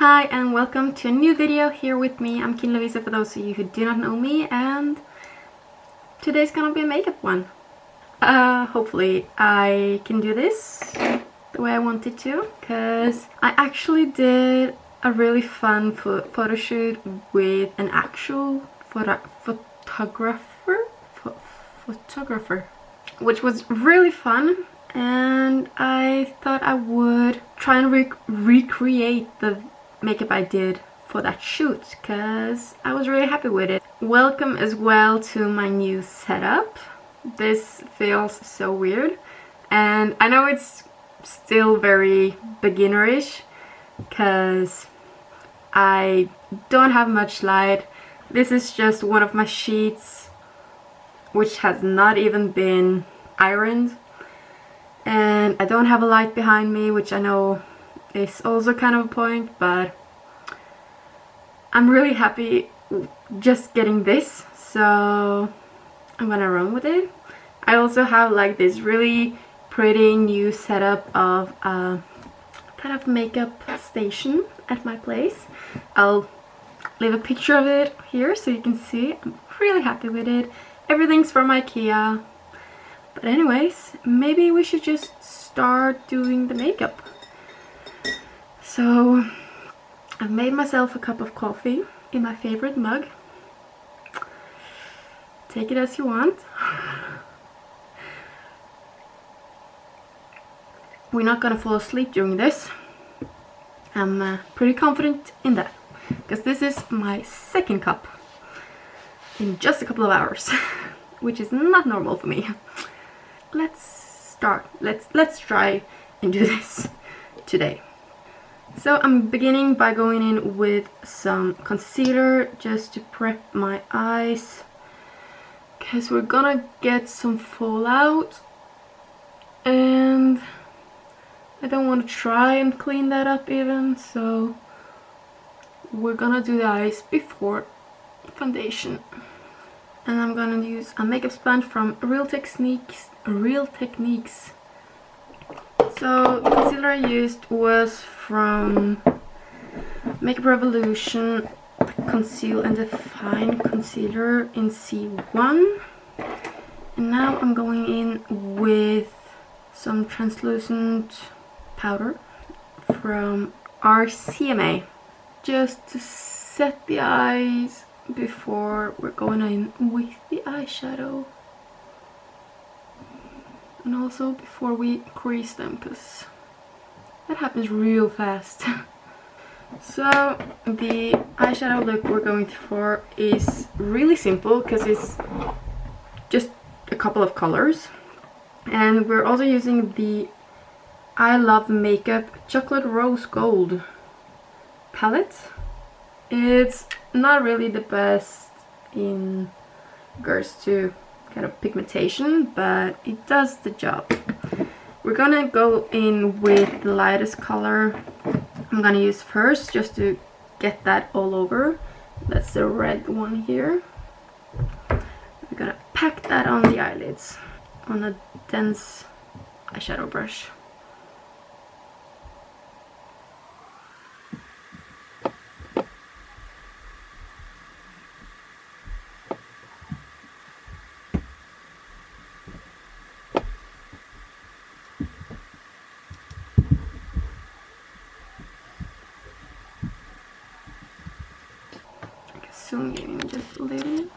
Hi and welcome to a new video here with me. I'm Kine Lovise for those of you who do not know me, and today's gonna be a makeup one. Hopefully I can do this the way I wanted to, because I actually did a really fun photo shoot with an actual photographer, which was really fun. And I thought I would try and recreate the makeup I did for that shoot, because I was really happy with it. Welcome as well to my new setup. This feels so weird, and I know it's still very beginnerish because I don't have much light. This is just one of my sheets which has not even been ironed. And I don't have a light behind me, which I know is also kind of a point, but I'm really happy just getting this, so I'm gonna run with it. I also have like this really pretty new setup of a kind of makeup station at my place. I'll leave a picture of it here so you can see. I'm really happy with it. Everything's from IKEA. But anyways, maybe we should just start doing the makeup. So I've made myself a cup of coffee in my favorite mug. Take it as you want. We're not gonna fall asleep during this. I'm pretty confident in that, because this is my second cup in just a couple of hours, which is not normal for me. Let's start. Let's try and do this today. So I'm beginning by going in with some concealer just to prep my eyes, because we're gonna get some fallout and I don't want to try and clean that up even, so we're gonna do the eyes before foundation. And I'm gonna use a makeup sponge from Real Techniques. So the concealer I used was from Makeup Revolution Conceal and Define Concealer in C1. And now I'm going in with some translucent powder from RCMA, just to set the eyes before we're going in with the eyeshadow, and also before we crease them, because that happens real fast. So the eyeshadow look we're going for is really simple, because it's just a couple of colors, and we're also using the I Love Makeup Chocolate Rose Gold palette. It's not really the best in regards to kind of pigmentation, but it does the job. We're gonna go in with the lightest color I'm gonna use first, just to get that all over. That's the red one here. We're gonna pack that on the eyelids on a dense eyeshadow brush. Zoom in just a little.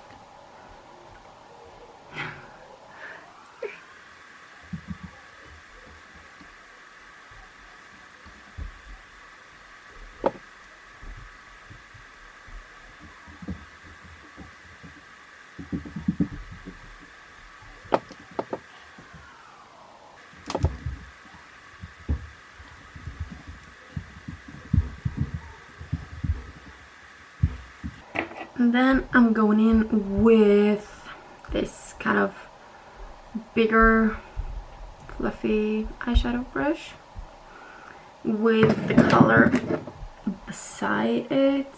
And then I'm going in with this kind of bigger fluffy eyeshadow brush with the color beside it,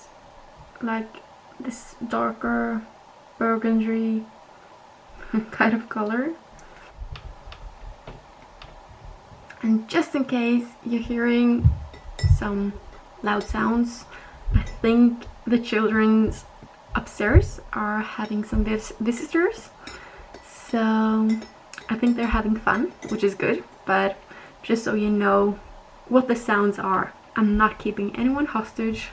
like this darker burgundy kind of color. And just in case you're hearing some loud sounds. I think the children's upstairs are having some visitors, so I think they're having fun, which is good. But just so you know what the sounds are, I'm not keeping anyone hostage.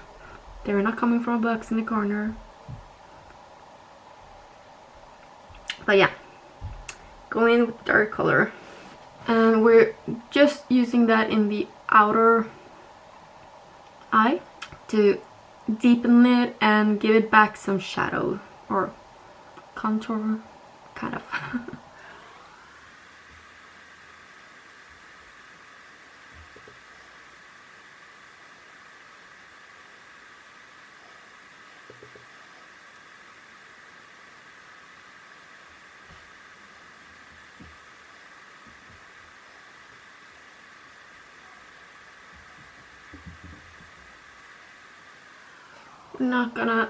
They're not coming from a box in the corner. But yeah, go in with dark color, and we're just using that in the outer eye to deepen it and give it back some shadow or contour, kind of. We're not gonna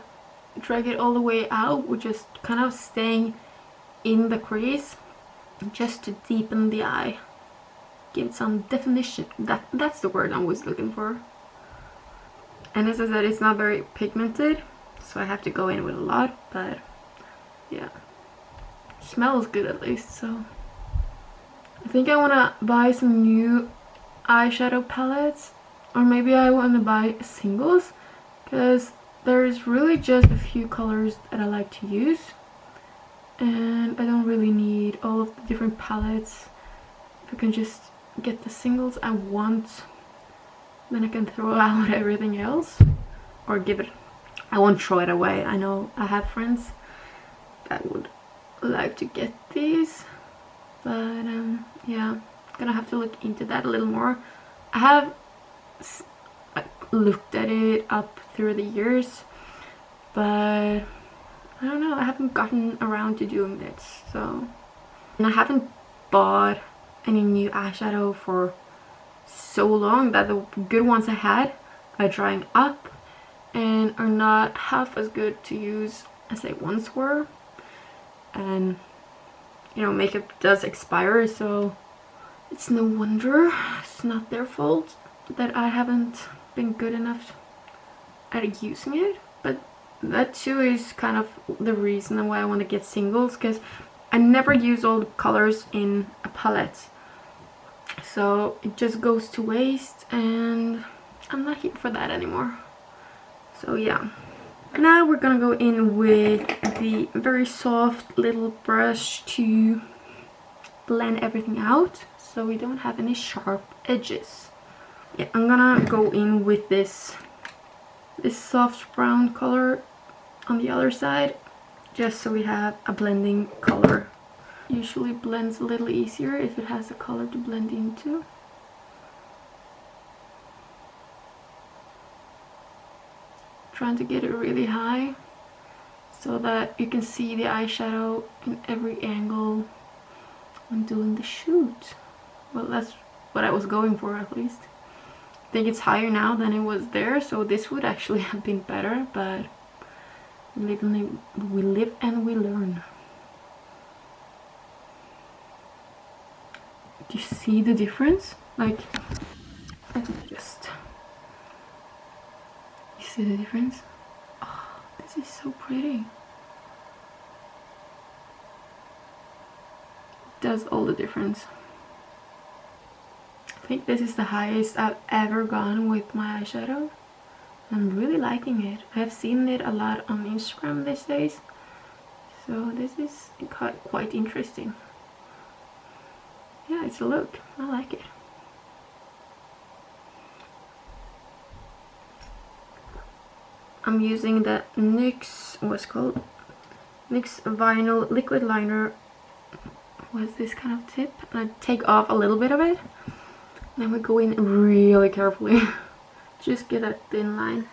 drag it all the way out, we're just kind of staying in the crease just to deepen the eye, give it some definition. That's the word I was looking for. And as I said, it's not very pigmented, so I have to go in with a lot, but yeah, it smells good at least. So I think I want to buy some new eyeshadow palettes, or maybe I want to buy singles, because there's really just a few colors that I like to use, and I don't really need all of the different palettes. If I can just get the singles I want, then I can throw out everything else, or give it, I won't throw it away. I know I have friends that would like to get these, but yeah, gonna have to look into that a little more. I have looked at it up through the years, but I don't know, I haven't gotten around to doing this. So, and I haven't bought any new eyeshadow for so long that the good ones I had are drying up and are not half as good to use as they once were. And you know, makeup does expire, so it's no wonder, it's not their fault that I haven't been good enough at using it. But that too is kind of the reason why I want to get singles, because I never use all the colors in a palette, so it just goes to waste, and I'm not here for that anymore. So yeah, now we're gonna go in with the very soft little brush to blend everything out so we don't have any sharp edges. Yeah, I'm gonna go in with this soft brown color on the other side, just so we have a blending color. Usually blends a little easier if it has a color to blend into. Trying to get it really high so that you can see the eyeshadow in every angle when doing the shoot. Well, that's what I was going for, at least. I think it's higher now than it was there, so this would actually have been better, but we live and we learn. Do you see the difference? Like, let me just... You see the difference? Oh, this is so pretty. It does all the difference. I think this is the highest I've ever gone with my eyeshadow. I'm really liking it. I've seen it a lot on Instagram these days, so this is quite interesting. Yeah, it's a look. I like it. I'm using the NYX, what's it called? NYX Vinyl Liquid Liner with this kind of tip, and I take off a little bit of it. Then we go in really carefully. Just get a thin line.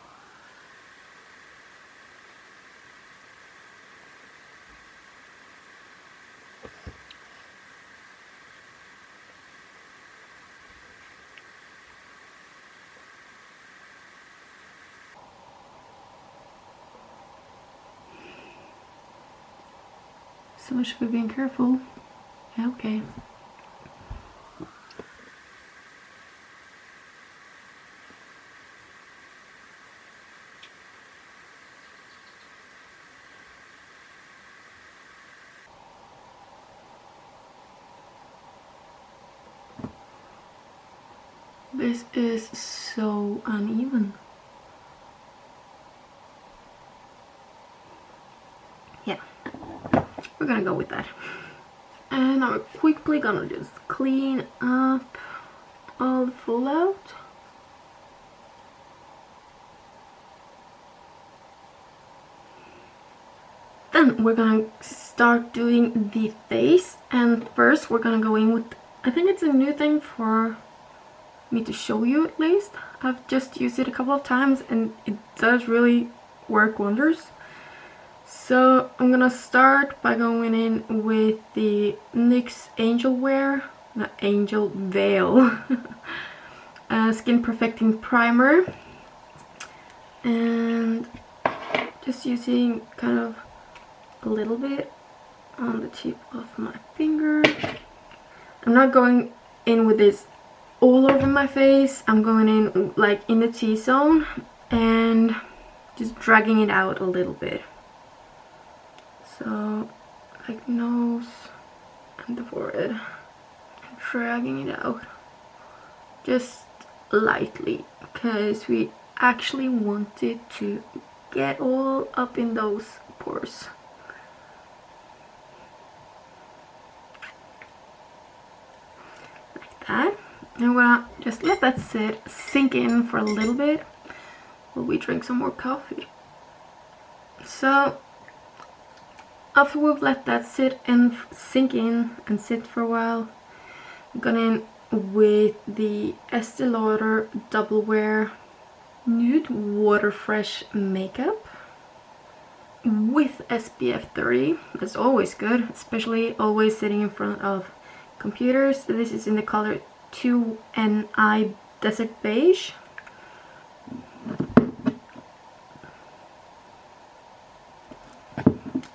So much for being careful. Yeah, okay. This is so uneven. Yeah, we're gonna go with that. And I'm quickly gonna just clean up all the fallout. Then we're gonna start doing the face, and first we're gonna go in with, I think it's a new thing for me to show you at least. I've just used it a couple of times and it does really work wonders. So I'm gonna start by going in with the NYX Angel Wear, not Angel Veil, Skin Perfecting Primer, and just using kind of a little bit on the tip of my finger. I'm not going in with this all over my face. I'm going in like in the T-zone and just dragging it out a little bit. So like nose and the forehead, dragging it out just lightly because we actually want it to get all up in those pores. Like that. And we're gonna just let that sink in for a little bit while we drink some more coffee. So after we've let that sink in and sit for a while, I'm going in with the Estee Lauder Double Wear Nude Water Fresh Makeup with SPF 30. That's always good, especially always sitting in front of computers. This is in the color 2NI Desert Beige.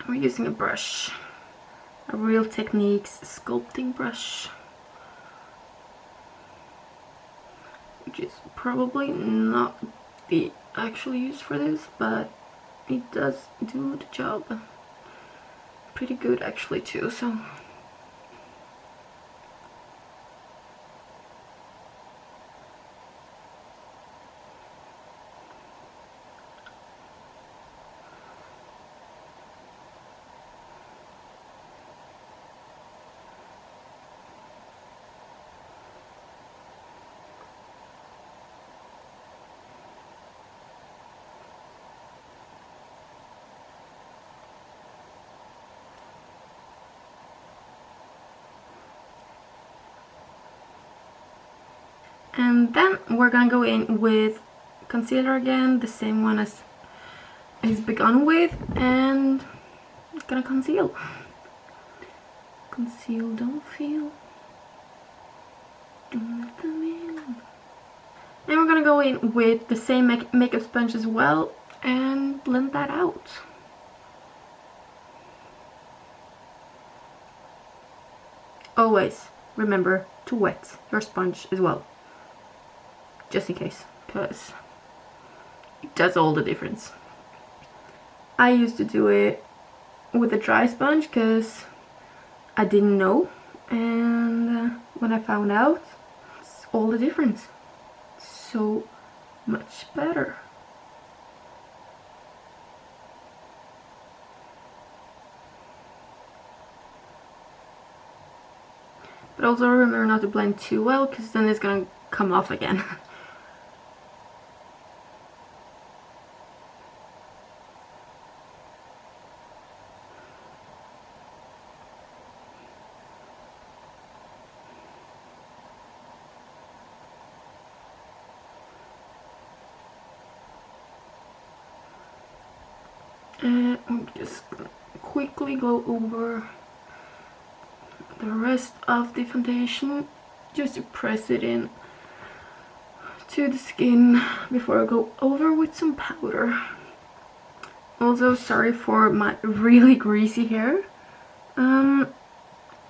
We're using a brush, a Real Techniques sculpting brush, which is probably not the actual use for this, but it does do the job pretty good actually too. So and then we're gonna go in with concealer again, the same one as is begun with, and gonna conceal. Conceal, don't feel. Don't let them in. And we're gonna go in with the same makeup sponge as well and blend that out. Always remember to wet your sponge as well, just in case, because it does all the difference. I used to do it with a dry sponge because I didn't know, and when I found out, it's all the difference. So much better. But also remember not to blend too well, because then it's gonna come off again. And I'm just gonna quickly go over the rest of the foundation just to press it in to the skin before I go over with some powder. Also, sorry for my really greasy hair. I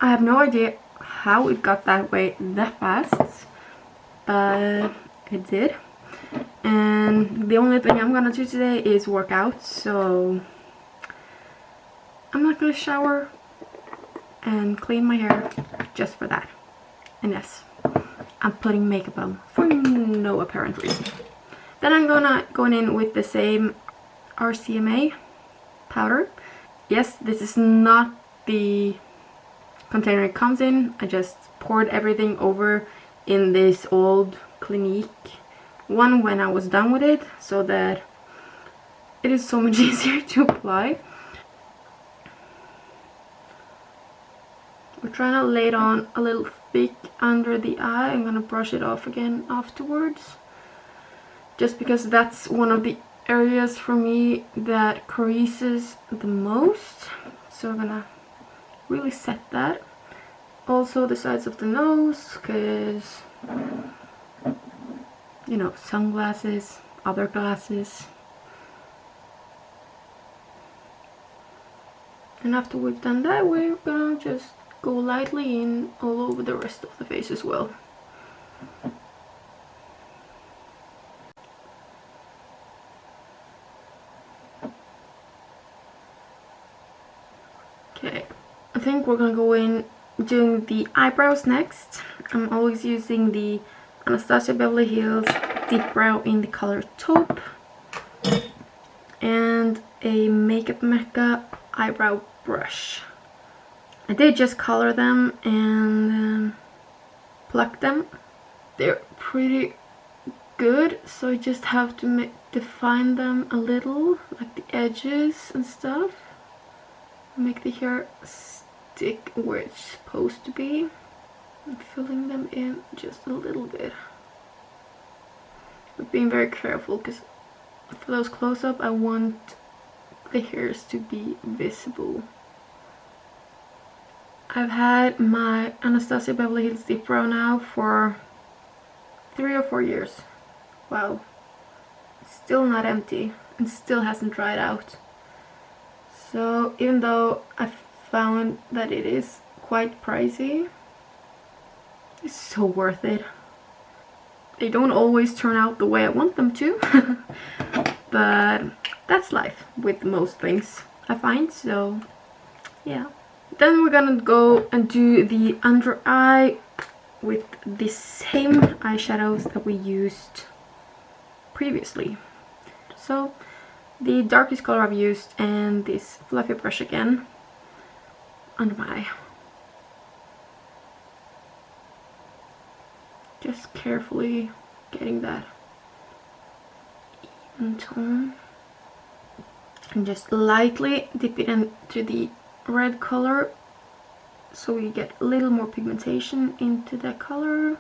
have no idea how it got that way that fast, but it did. And the only thing I'm gonna do today is work out, so I'm not gonna shower and clean my hair just for that. And yes, I'm putting makeup on for no apparent reason. Then I'm going in with the same RCMA powder. Yes, this is not the container it comes in. I just poured everything over in this old Clinique one when I was done with it, so that it is so much easier to apply. We're trying to lay it on a little thick under the eye. I'm gonna brush it off again afterwards, just because that's one of the areas for me that creases the most. So I'm gonna really set that. Also the sides of the nose, because, you know, sunglasses, other glasses. And after we've done that, we're gonna just go lightly in all over the rest of the face as well. Okay, I think we're gonna go in doing the eyebrows next. I'm always using the Anastasia Beverly Hills Deep Brow in the color Taupe and a Makeup Mecca eyebrow brush. I did just color them and pluck them. They're pretty good, so I just have to define them a little, like the edges and stuff. Make the hair stick where it's supposed to be. I'm filling them in just a little bit. But being very careful, because for those close-up I want the hairs to be visible. I've had my Anastasia Beverly Hills Deep Brow now for 3 or 4 years. Wow. It's still not empty and still hasn't dried out. So even though I found that it is quite pricey, it's so worth it. They don't always turn out the way I want them to, but that's life with most things, I find, so yeah. Then we're gonna go and do the under eye with the same eyeshadows that we used previously. So the darkest color I've used and this fluffy brush again under my eye. Just carefully getting that even tone. And just lightly dip it into the red color so we get a little more pigmentation into that color.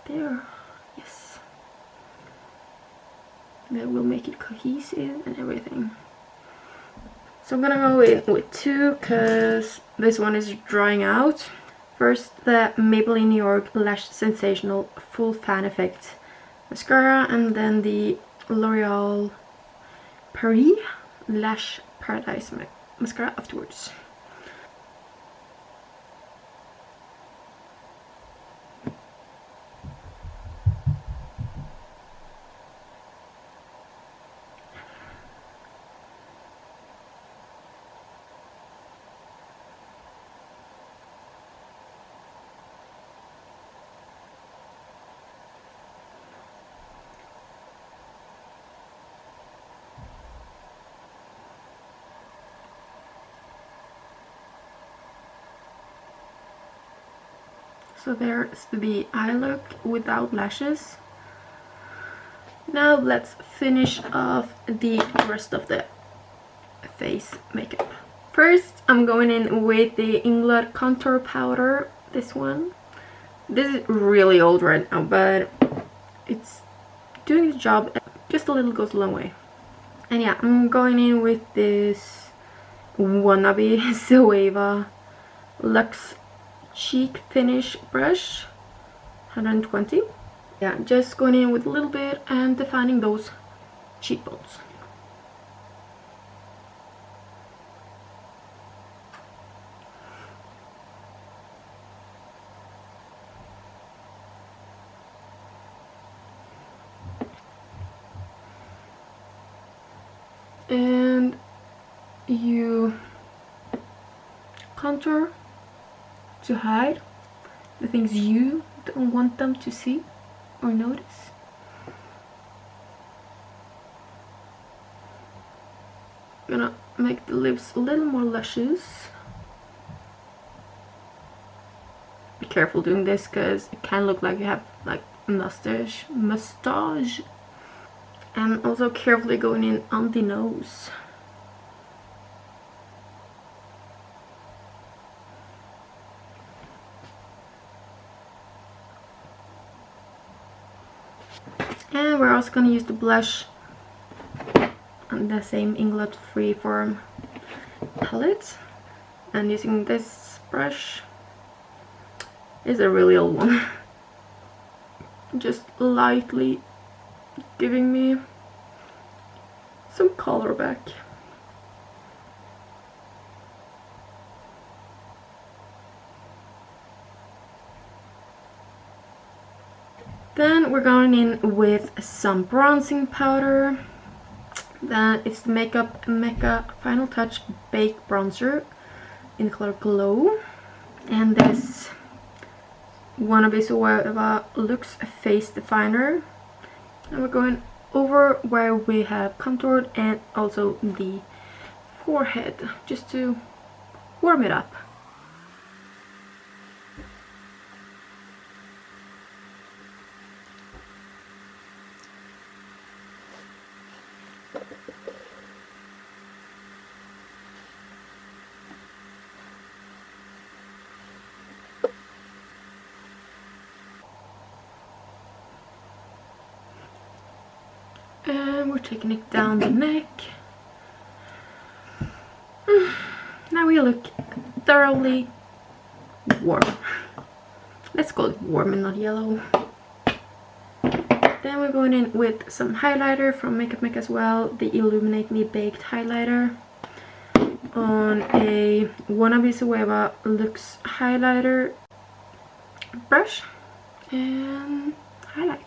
There, yes. That will make it cohesive and everything. So I'm gonna go in with 2 because this one is drying out. First, the Maybelline New York Lash Sensational Full Fan Effect Mascara, and then the L'Oreal Paris Lash Paradise Mascara afterwards. So there's the eye look without lashes. Now let's finish off the rest of the face makeup. First, I'm going in with the Inglot Contour Powder, this one. This is really old right now, but it's doing the job. Just a little goes a long way. And yeah, I'm going in with this wannabe Zoeva Luxe Cheek Finish brush, 120. Yeah, just going in with a little bit and defining those cheekbones. And you contour to hide the things you don't want them to see or notice. Gonna make the lips a little more luscious. Be careful doing this because it can look like you have like mustache. And also carefully going in on the nose. And we're also going to use the blush on the same Inglot Freeform palette. And using this brush is a really old one. Just lightly giving me some color back. Then we're going in with some bronzing powder. That is the Makeup Mecca Final Touch Baked Bronzer in the color Glow. And this Wannabe Suave Looks Face Definer. And we're going over where we have contoured and also the forehead, just to warm it up. And we're taking it down the neck. Now we look thoroughly warm. Let's call it warm and not yellow. Then we're going in with some highlighter from Makeup Mecca as well. The Illuminate Me Baked Highlighter on a Wannabe Suave Looks highlighter brush. And highlight.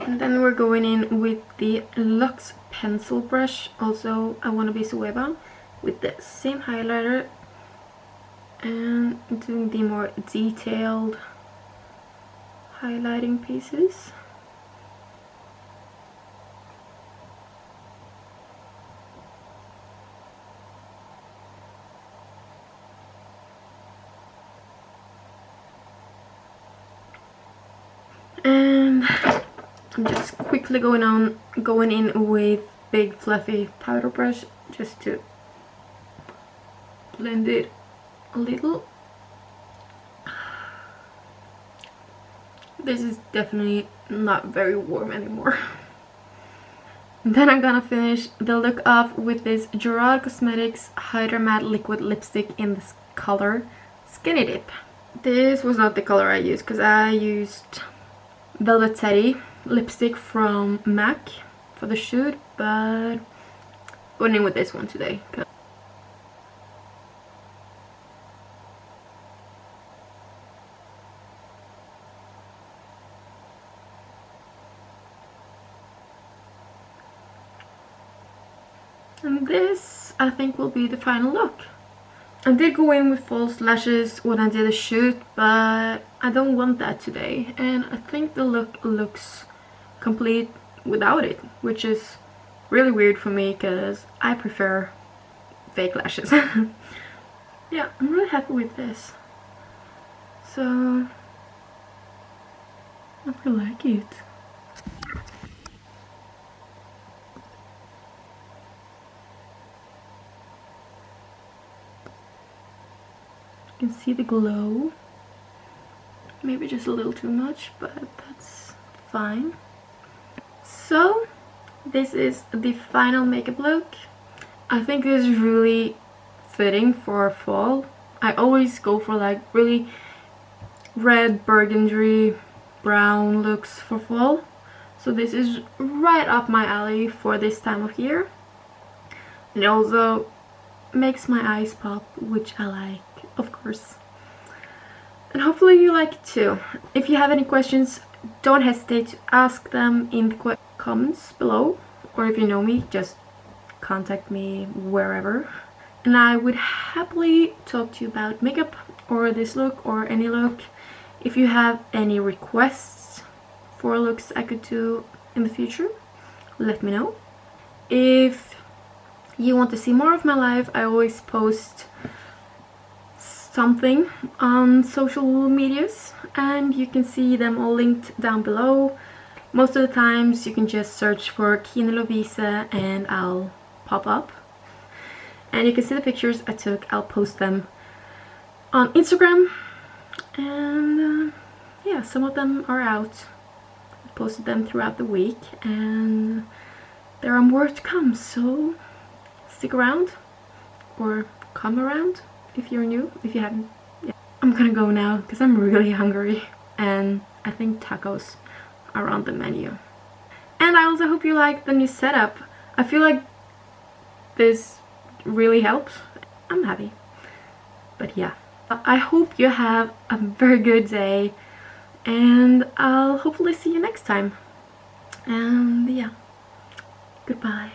And then we're going in with the Luxe pencil brush, also I Wannabe Suave, with the same highlighter and doing the more detailed highlighting pieces. And I'm just quickly going in with big fluffy powder brush just to blend it a little. This is definitely not very warm anymore. And then I'm gonna finish the look off with this Gerard Cosmetics Hydra Matte Liquid Lipstick in this color Skinny Dip. This was not the color I used because I used Velvet Teddy lipstick from MAC for the shoot, but going in with this one today. And this, I think, will be the final look. I did go in with false lashes when I did a shoot, but I don't want that today. And I think the look looks complete without it, which is really weird for me because I prefer fake lashes. Yeah, I'm really happy with this. So, I really like it. You can see the glow. Maybe just a little too much, but that's fine. So, this is the final makeup look. I think this is really fitting for fall. I always go for like really red, burgundy, brown looks for fall. So this is right up my alley for this time of year. And it also makes my eyes pop, which I like, of course. And hopefully you like it too. If you have any questions, don't don't hesitate to ask them in the comments below, or if you know me, just contact me wherever, and I would happily talk to you about makeup or this look or any look. If you have any requests for looks I could do in the future, let me know. If you want to see more of my life, I always post something on social medias, and you can see them all linked down below. Most of the times you can just search for Kine Lovise and I'll pop up, and you can see the pictures I took. I'll post them on Instagram, and yeah, some of them are out. I posted them throughout the week, and there are more to come, so stick around, or come around if you're new, if you haven't. Yeah. I'm gonna go now because I'm really hungry, and I think tacos are on the menu. And I also hope you like the new setup. I feel like this really helps. I'm happy. But yeah, I hope you have a very good day, and I'll hopefully see you next time. And yeah, goodbye.